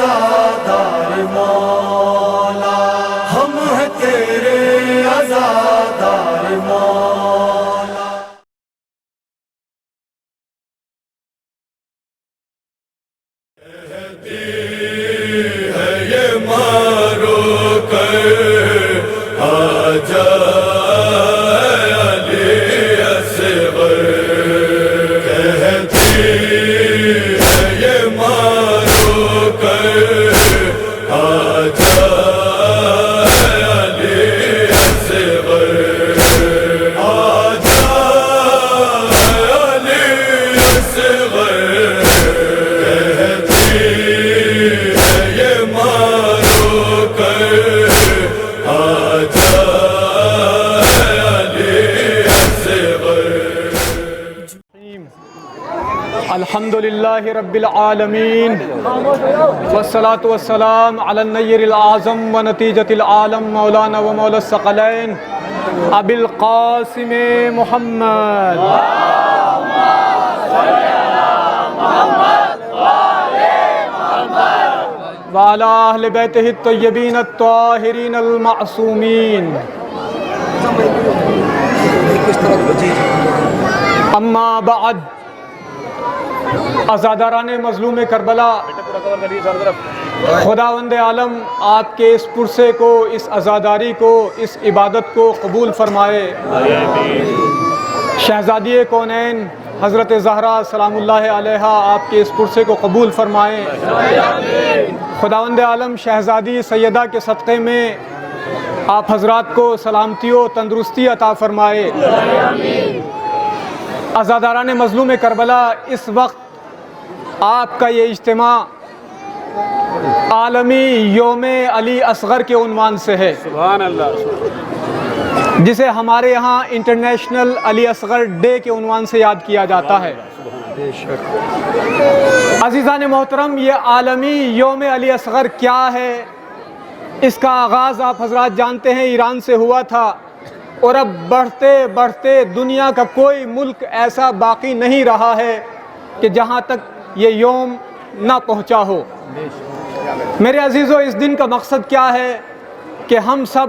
عزادار مولا، ہم ہیں تیرے عزادار مولا۔ کہتی ہے یہ مارو کر آجا علی اصغر، کہتی ہے یہ مارو کر آجا علی اصغر، آجا علی اصغر، کہتی ہے یہ مارو کر آجا علی اصغر۔ الحمدللہ رب العالمین والصلاة والسلام علی النیر العظم ونتیجۃ العالم مولانا و مولا الثقلین ابی القاسم محمد وعلی اہل بیتہ الطیبین الطاہرین المعصومین، اما بعد۔ عزاداران مظلوم کربلا، خداوند عالم آپ کے اس پرسے کو، اس عزاداری کو، اس عبادت کو قبول فرمائے۔ شہزادی کونین حضرت زہرا سلام اللہ علیہا آپ کے اس پرسے کو قبول فرمائے۔ خداوند عالم شہزادی سیدہ کے صدقے میں آپ حضرات کو سلامتی و تندرستی عطا فرمائے۔ عزاداران مظلوم کربلا، اس وقت آپ کا یہ اجتماع عالمی یوم علی اصغر کے عنوان سے ہے، سبحان اللہ، جسے ہمارے یہاں انٹرنیشنل علی اصغر ڈے کے عنوان سے یاد کیا جاتا ہے۔ عزیزان محترم، یہ عالمی یوم علی اصغر کیا ہے؟ اس کا آغاز آپ حضرات جانتے ہیں ایران سے ہوا تھا، اور اب بڑھتے بڑھتے دنیا کا کوئی ملک ایسا باقی نہیں رہا ہے کہ جہاں تک یہ یوم نہ پہنچا ہو۔ میرے عزیزو، اس دن کا مقصد کیا ہے کہ ہم سب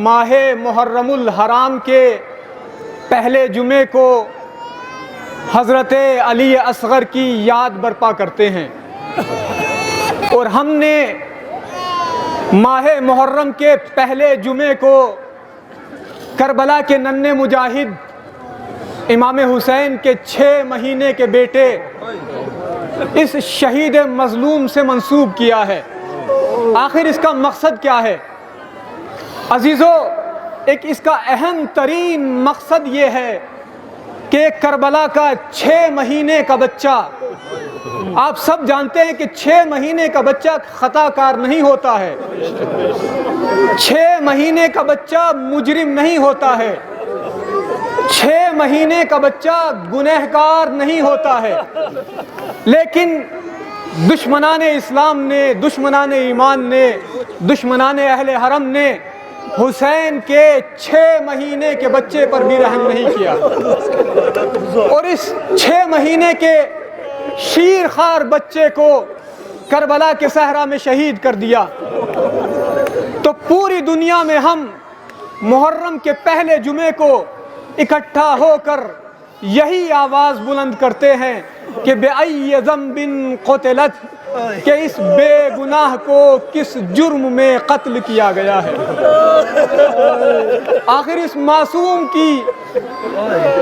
ماہ محرم الحرام کے پہلے جمعے کو حضرت علی اصغر کی یاد برپا کرتے ہیں، اور ہم نے ماہ محرم کے پہلے جمعے کو کربلا کے ننھے مجاہد امام حسین کے 6 مہینے کے بیٹے اس شہید مظلوم سے منسوب کیا ہے۔ آخر اس کا مقصد کیا ہے؟ عزیزو، ایک اس کا اہم ترین مقصد یہ ہے کہ کربلا کا 6 مہینے کا بچہ، آپ سب جانتے ہیں کہ 6 مہینے کا بچہ خطا کار نہیں ہوتا ہے، 6 مہینے کا بچہ مجرم نہیں ہوتا ہے، 6 مہینے کا بچہ گنہگار نہیں ہوتا ہے، لیکن دشمنان اسلام نے، دشمنان ایمان نے، دشمنان اہل حرم نے حسین کے 6 مہینے کے بچے پر بھی رحم نہیں کیا، اور اس 6 مہینے کے شیرخوار بچے کو کربلا کے صحرا میں شہید کر دیا۔ تو پوری دنیا میں ہم محرم کے پہلے جمعے کو اکٹھا ہو کر یہی آواز بلند کرتے ہیں کہ بِأَيِّ ذَنبٍ قُتِلَتْ، کہ اس بے گناہ کو کس جرم میں قتل کیا گیا ہے۔ آخر اس معصوم کی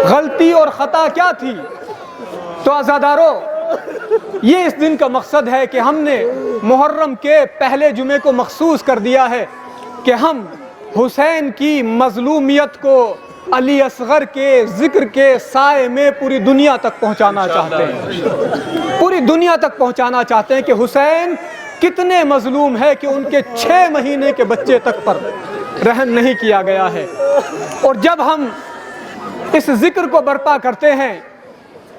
غلطی اور خطا کیا تھی؟ تو عزادارو، یہ اس دن کا مقصد ہے کہ ہم نے محرم کے پہلے جمعے کو مخصوص کر دیا ہے کہ ہم حسین کی مظلومیت کو علی اصغر کے ذکر کے سائے میں پوری دنیا تک پہنچانا چاہتے ہیں، پوری دنیا تک پہنچانا چاہتے ہیں کہ حسین کتنے مظلوم ہے کہ ان کے 6 مہینے کے بچے تک پر رحم نہیں کیا گیا ہے۔ اور جب ہم اس ذکر کو برپا کرتے ہیں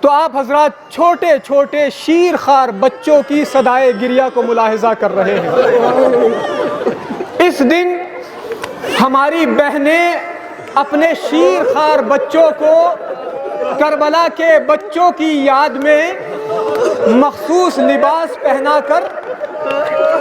تو آپ حضرات چھوٹے چھوٹے شیرخوار بچوں کی صدائے گریہ کو ملاحظہ کر رہے ہیں۔ اس دن ہماری بہنیں اپنے شیرخوار بچوں کو کربلا کے بچوں کی یاد میں مخصوص لباس پہنا کر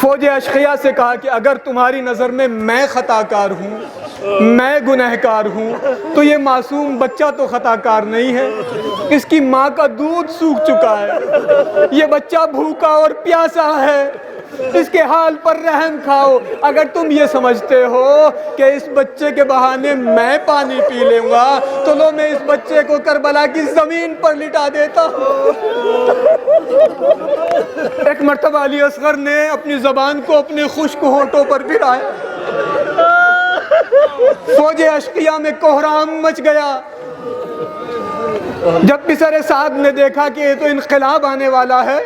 فوج اشقیاء سے کہا کہ اگر تمہاری نظر میں خطا کار ہوں، میں گنہگار ہوں، تو یہ معصوم بچہ تو خطا کار نہیں ہے، اس کی ماں کا دودھ سوکھ چکا ہے، یہ بچہ بھوکا اور پیاسا ہے، اس کے حال پر رحم کھاؤ۔ اگر تم یہ سمجھتے ہو کہ اس بچے کے بہانے میں پانی پی لوں گا تو لو میں اس بچے کو کربلا کی زمین پر لٹا دیتا ہوں۔ ایک مرتبہ علی اصغر نے اپنی زبان کو اپنے خشک ہونٹوں پر پھرایا، فوج اشقیاء میں کوہرام مچ گیا۔ جب پسر سعد نے دیکھا کہ یہ تو انقلاب آنے والا ہے،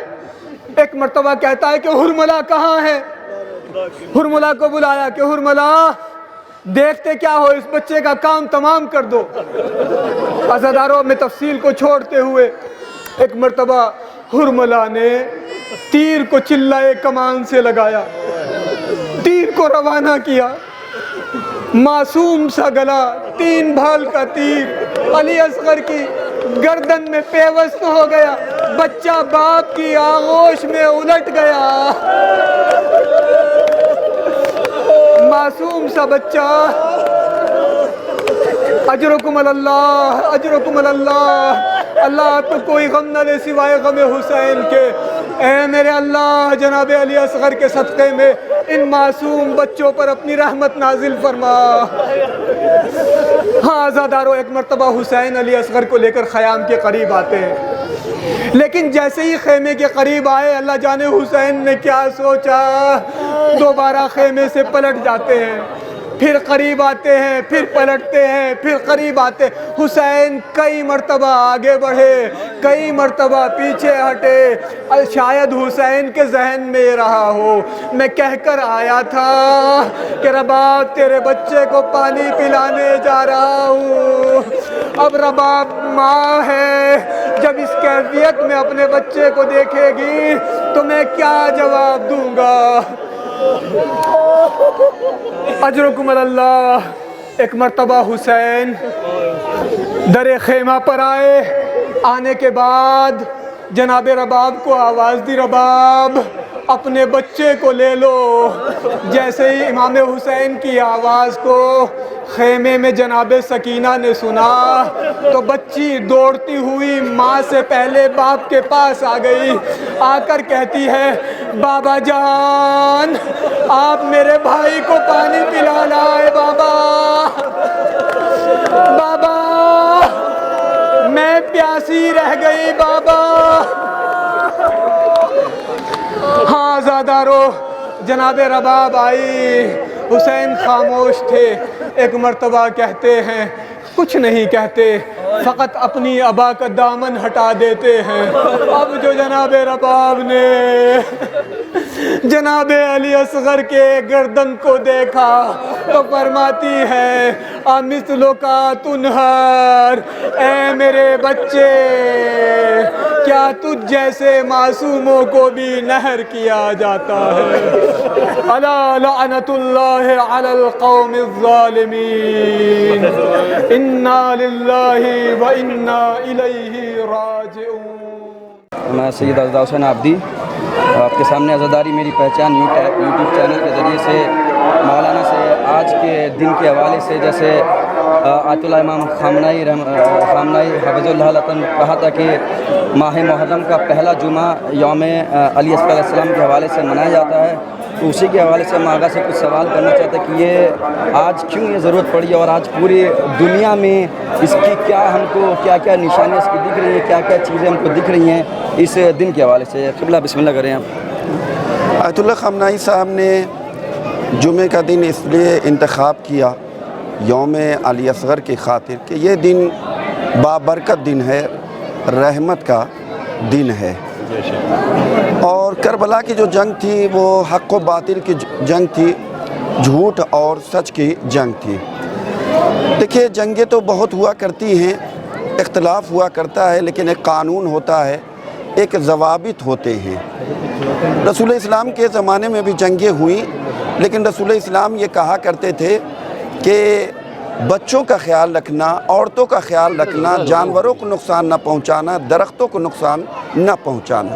ایک مرتبہ کہتا ہے کہ ہرملا کہاں ہے؟ ہرملا کو بلایا کہ ہرملا دیکھتے کیا ہو، اس بچے کا کام تمام کر دو۔ عزاداروں میں تفصیل کو چھوڑتے ہوئے ایک مرتبہ ہرملا نے تیر کو چلائے کمان سے لگایا، تیر کو روانہ کیا، معصوم سا گلا، 3 بھال کا تیر علی اصغر کی گردن میں پیوست ہو گیا، بچہ باپ کی آغوش میں الٹ گیا، معصوم سا بچہ۔ اجرکم اللہ، اجرکم اللہ، اللہ آپ کو کوئی غم نہ دے سوائے غم حسین کے۔ اے میرے اللہ، جناب علی اصغر کے صدقے میں ان معصوم بچوں پر اپنی رحمت نازل فرما۔ ہاں عزادارو، ایک مرتبہ حسین علی اصغر کو لے کر خیام کے قریب آتے ہیں، لیکن جیسے ہی خیمے کے قریب آئے، اللہ جانے حسین نے کیا سوچا، دوبارہ خیمے سے پلٹ جاتے ہیں، پھر قریب آتے ہیں، پھر پلٹتے ہیں، پھر قریب آتے ہیں۔ حسین کئی مرتبہ آگے بڑھے، کئی مرتبہ پیچھے ہٹے۔ شاید حسین کے ذہن میں یہ رہا ہو، میں کہہ کر آیا تھا کہ رباب تیرے بچے کو پانی پلانے جا رہا ہوں، اب رباب ماں ہے، جب اس کیفیت میں اپنے بچے کو دیکھے گی تو میں کیا جواب دوں گا۔ اجرکم اللہ۔ ایک مرتبہ حسین در خیمہ پر آئے، آنے کے بعد جناب رباب کو آواز دی، رباب اپنے بچے کو لے لو۔ جیسے ہی امام حسین کی آواز کو خیمے میں جناب سکینہ نے سنا تو بچی دوڑتی ہوئی ماں سے پہلے باپ کے پاس آ گئی، آ کر کہتی ہے، بابا جان آپ میرے بھائی کو پانی پلا لائے، بابا بابا میں پیاسی رہ گئی، بابا۔ ہاں عزادارو، جناب رباب آئی، حسین خاموش تھے، ایک مرتبہ کہتے ہیں، کچھ نہیں کہتے، فقط اپنی ابا کا دامن ہٹا دیتے ہیں۔ اب جو جناب رباب نے جناب علی اصغر کے گردن کو دیکھا تو فرماتی ہے، امثلو کا تنہر، اے میرے بچے کیا تجھ جیسے معصوموں کو بھی نہر کیا جاتا ہے۔ الا لعنت اللہ علی القوم الظالمین، انا للہ و انا الیہ راجعون۔ میں سید عزیز حسین عابدی، آپ کے سامنے عزاداری میری پہچان یوٹیوب چینل کے ذریعے سے مولانا سے آج کے دن کے حوالے سے، جیسے آیت اللہ امام خامنائی حفظ اللہ لطن کہا تھا کہ ماہ محرم کا پہلا جمعہ یوم علی اصغر علیہ السلام کے حوالے سے منایا جاتا ہے، تو اسی کے حوالے سے میں آگاہ سے کچھ سوال کرنا چاہتا کہ یہ آج کیوں یہ ضرورت پڑی اور آج پوری دنیا میں اس کی کیا ہم کو کیا نشانیاں اس کی دکھ رہی ہیں، کیا چیزیں ہم کو دکھ رہی ہیں اس دن کے حوالے سے۔ قبلہ بسم اللہ کریں آپ۔ آیت اللہ خامنائی صاحب نے جمعہ کا دن اس لیے انتخاب کیا یوم علی اصغر کی خاطر کہ یہ دن بابرکت دن ہے، رحمت کا دن ہے، اور کربلا کی جو جنگ تھی وہ حق و باطل کی جنگ تھی، جھوٹ اور سچ کی جنگ تھی۔ دیکھیے جنگیں تو بہت ہوا کرتی ہیں، اختلاف ہوا کرتا ہے، لیکن ایک قانون ہوتا ہے، ایک ضوابط ہوتے ہیں۔ رسول اسلام کے زمانے میں بھی جنگیں ہوئیں، لیکن رسول اسلام یہ کہا کرتے تھے کہ بچوں کا خیال رکھنا، عورتوں کا خیال رکھنا، جانوروں کو نقصان نہ پہنچانا، درختوں کو نقصان نہ پہنچانا۔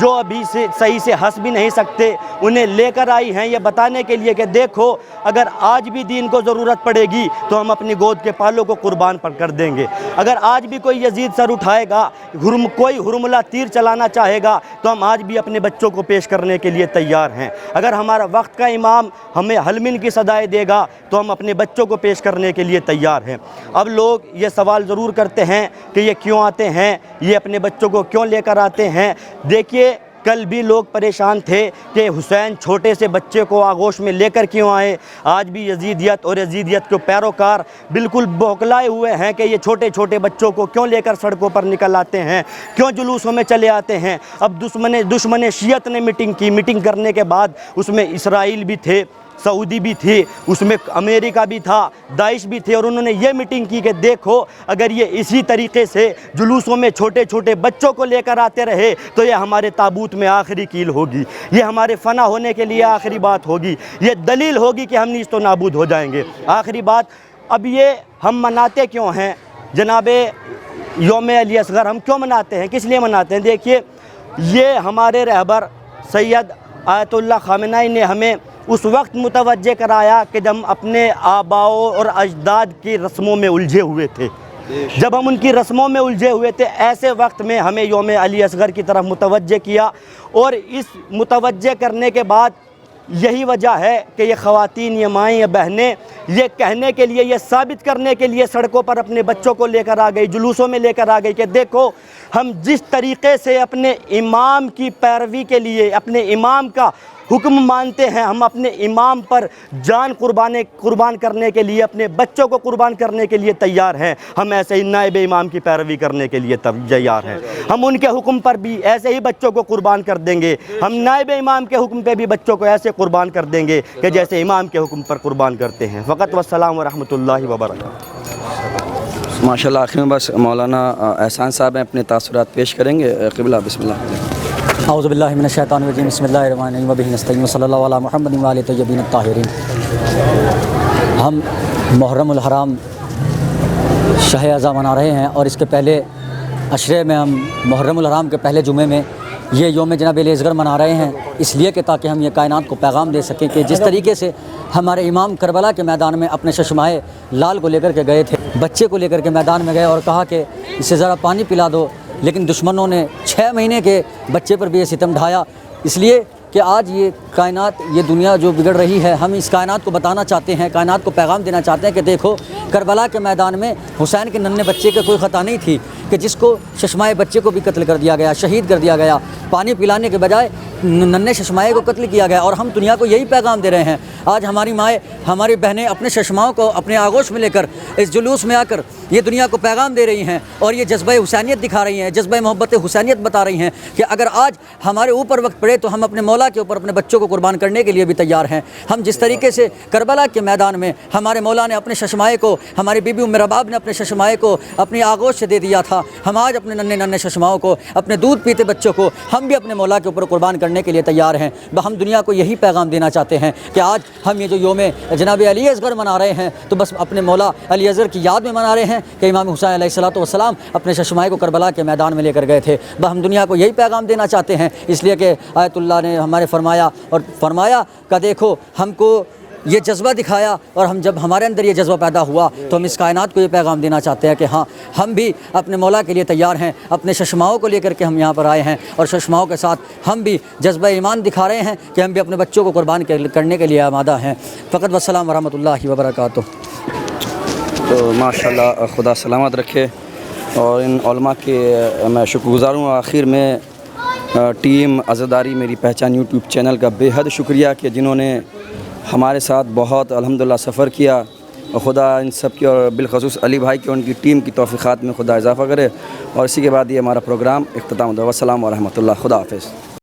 جو ابھی سے صحیح سے ہنس بھی نہیں سکتے، انہیں لے کر آئی ہیں یہ بتانے کے لیے کہ دیکھو اگر آج بھی دین کو ضرورت پڑے گی تو ہم اپنی گود کے پالوں کو قربان پر کر دیں گے، اگر آج بھی کوئی یزید سر اٹھائے گا، کوئی حرملہ تیر چلانا چاہے گا تو ہم آج بھی اپنے بچوں کو پیش کرنے کے لیے تیار ہیں، اگر ہمارا وقت کا امام ہمیں حلمن کی صدائے دے گا تو ہم اپنے بچوں کو پیش کرنے کے لیے تیار ہیں۔ اب لوگ یہ سوال ضرور کرتے ہیں کہ یہ کیوں آتے ہیں، یہ اپنے بچوں کو کیوں لے کر آتے ہیں؟ دیکھیے کل بھی لوگ پریشان تھے کہ حسین چھوٹے سے بچے کو آغوش میں لے کر کیوں آئے، آج بھی یزیدیت اور یزیدیت کے پیروکار بالکل بوکلائے ہوئے ہیں کہ یہ چھوٹے چھوٹے بچوں کو کیوں لے کر سڑکوں پر نکل آتے ہیں، کیوں جلوسوں میں چلے آتے ہیں۔ اب دشمن شیعت نے میٹنگ کی، میٹنگ کرنے کے بعد اس میں اسرائیل بھی تھے، سعودی بھی تھی، اس میں امریکہ بھی تھا، داعش بھی تھے، اور انہوں نے یہ میٹنگ کی کہ دیکھو اگر یہ اسی طریقے سے جلوسوں میں چھوٹے چھوٹے بچوں کو لے کر آتے رہے تو یہ ہمارے تابوت میں آخری کیل ہوگی، یہ ہمارے فنا ہونے کے لیے آخری بات ہوگی، یہ دلیل ہوگی کہ ہم نیست و نابود ہو جائیں گے۔ آخری بات، اب یہ ہم مناتے کیوں ہیں جناب یوم علی اصغر؟ ہم کیوں مناتے ہیں، کس لیے مناتے ہیں؟ دیکھیے یہ ہمارے رہبر سید آیت اللہ خامنہ نے ہمیں اس وقت متوجہ کرایا کہ جب ہم اپنے آباؤں اور اجداد کی رسموں میں الجھے ہوئے تھے، جب ہم ان کی رسموں میں الجھے ہوئے تھے، ایسے وقت میں ہمیں یوم علی اصغر کی طرف متوجہ کیا، اور اس متوجہ کرنے کے بعد یہی وجہ ہے کہ یہ خواتین، یہ مائیں، یہ بہنیں یہ کہنے کے لیے، یہ ثابت کرنے کے لیے سڑکوں پر اپنے بچوں کو لے کر آ گئی، جلوسوں میں لے کر آ گئی کہ دیکھو ہم جس طریقے سے اپنے امام کی پیروی کے لیے، اپنے امام کا حکم مانتے ہیں، ہم اپنے امام پر جان قربان کرنے کے لیے، اپنے بچوں کو قربان کرنے کے لیے تیار ہیں، ہم ایسے ہی نائب امام کی پیروی کرنے کے لیے تیار ہیں، ہم ان کے حکم پر بھی ایسے ہی بچوں کو قربان کر دیں گے، ہم نائب امام کے حکم پہ بھی بچوں کو ایسے قربان کر دیں گے کہ جیسے امام کے حکم پر قربان کرتے ہیں۔ فقط والسلام ورحمۃ اللہ وبرکاتہ۔ ماشاءاللہ آخر میں بس مولانا احسان صاحب ہیں اپنے تاثرات پیش کریں گے۔ قبلہ بسم اللہ۔ اعوذ باللہ من الشیطان الرجیم، بسم اللہ الرحمن الرحیم، وبہ نستعین، وصلی اللہ علی محمد وآلہ الطیبین الطاہرین۔ ہم محرم الحرام شہ اعضاء منا رہے ہیں، اور اس کے پہلے عشرے میں ہم محرم الحرام کے پہلے جمعے میں یہ یوم جناب علی اصغر منا رہے ہیں، اس لیے کہ تاکہ ہم یہ کائنات کو پیغام دے سکیں کہ جس طریقے سے ہمارے امام کربلا کے میدان میں اپنے ششمائے لال کو لے کر کے گئے تھے، بچے کو لے کر کے میدان میں گئے اور کہا کہ اسے ذرا پانی پلا دو، لیکن دشمنوں نے 6 مہینے کے بچے پر بھی یہ ستم ڈھایا، اس لیے کہ آج یہ کائنات، یہ دنیا جو بگڑ رہی ہے، ہم اس کائنات کو بتانا چاہتے ہیں، کائنات کو پیغام دینا چاہتے ہیں کہ دیکھو کربلا کے میدان میں حسین کے ننھے بچے کا کوئی خطا نہیں تھی کہ جس کو ششمائے بچے کو بھی قتل کر دیا گیا، شہید کر دیا گیا، پانی پلانے کے بجائے ننھے ششمائے کو قتل کیا گیا، اور ہم دنیا کو یہی پیغام دے رہے ہیں۔ آج ہماری مائیں، ہماری بہنیں اپنے ششماؤں کو اپنے آغوش میں لے کر اس جلوس میں آ کر یہ دنیا کو پیغام دے رہی ہیں، اور یہ جذبہ حسینیت دکھا رہی ہیں، جذبہ محبت حسینیت بتا رہی ہیں کہ اگر آج ہمارے اوپر وقت پڑے تو ہم اپنے مولا کے اوپر اپنے بچوں کو قربان کرنے کے لیے بھی تیار ہیں۔ ہم جس طریقے سے کربلا کے میدان میں ہمارے مولا نے اپنے ششمائے کو، ہماری بی بی ام رباب نے اپنے ششمائے کو اپنی آغوش سے دے دیا تھا، ہم آج اپنے ننھے ششماؤں کو، اپنے دودھ پیتے بچوں کو ہم بھی اپنے مولا کے اوپر قربان کرنے کے لیے تیار ہیں۔ ہم دنیا کو یہی پیغام دینا چاہتے ہیں کہ آج ہم یہ جو یوم جناب علی اصغر منا رہے ہیں تو بس اپنے مولا علی اصغر کی یاد میں منا رہے ہیں کہ امام حسین علیہ الصلوۃ والسلام اپنے ششمائے کو کربلا کے میدان میں لے کر گئے تھے۔ ہم دنیا کو یہی پیغام دینا چاہتے ہیں، اس لیے کہ آیت اللہ نے ہمارے فرمایا کہ دیکھو ہم کو یہ جذبہ دکھایا، اور ہم جب ہمارے اندر یہ جذبہ پیدا ہوا تو ہم اس کائنات کو یہ پیغام دینا چاہتے ہیں کہ ہاں ہم بھی اپنے مولا کے لیے تیار ہیں، اپنے ششماؤں کو لے کر کے ہم یہاں پر آئے ہیں، اور ششماؤں کے ساتھ ہم بھی جذبہ ایمان دکھا رہے ہیں کہ ہم بھی اپنے بچوں کو قربان کرنے کے لیے آمادہ ہیں۔ فقط والسلام ورحمۃ اللہ وبرکاتہ۔ تو ماشاءاللہ خدا سلامت رکھے، اور ان علماء کے میں شکر گزار ہوں۔ آخر میں ٹیم عزاداری میری پہچان یوٹیوب چینل کا بے حد شکریہ کہ جنہوں نے ہمارے ساتھ بہت الحمدللہ سفر کیا، اور خدا ان سب کی اور بالخصوص علی بھائی کی اور ان کی ٹیم کی توفیقات میں خدا اضافہ کرے، اور اسی کے بعد یہ ہمارا پروگرام اختتام ہوتا ہے۔ والسلام ورحمۃ اللہ، خدا حافظ۔